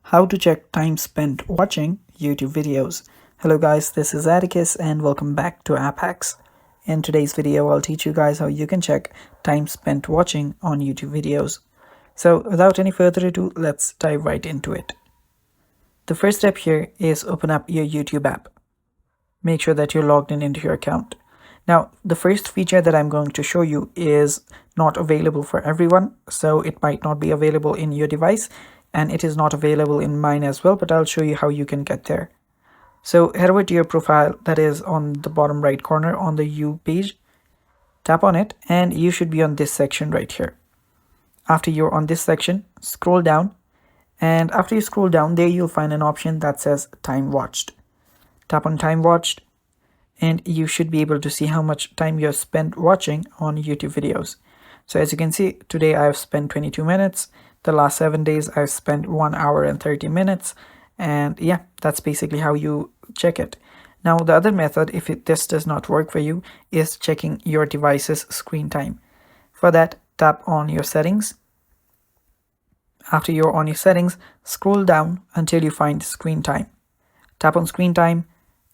How to check time spent watching YouTube videos. Hello guys, this is Atticus and welcome back to App Hacks. In today's video, I'll teach you guys how you can check time spent watching on YouTube videos. So without any further ado, let's dive right into it. The first step here is open up your YouTube app. Make sure that you're logged in into your account. Now, the first feature that I'm going to show you is not available for everyone, so it might not be available in your device, and it is not available in mine as well, but I'll show you how you can get there. So head over to your profile that is on the bottom right corner on the You page. Tap on it and you should be on this section right here. After you're on this section, scroll down, and after you scroll down there, you'll find an option that says Time Watched. Tap on Time Watched and you should be able to see how much time you've spent watching on YouTube videos. So as you can see, today I've spent 22 minutes. The last 7 days I've spent 1 hour and 30 minutes. And yeah, that's basically how you check it. Now the other method, if this does not work for you, is checking your device's screen time. For that, tap on your settings. After you're on your settings, scroll down until you find screen time. Tap on screen time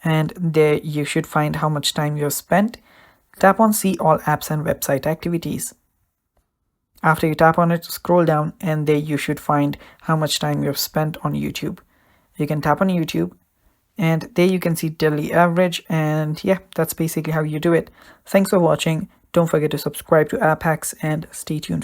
and there you should find how much time you've spent. Tap on See All Apps and Website Activities. After you tap on it, scroll down and there you should find how much time you've spent on YouTube. You can tap on YouTube and there you can see daily average, and yeah, that's basically how you do it. Thanks for watching. Don't forget to subscribe to App Hacks and stay tuned for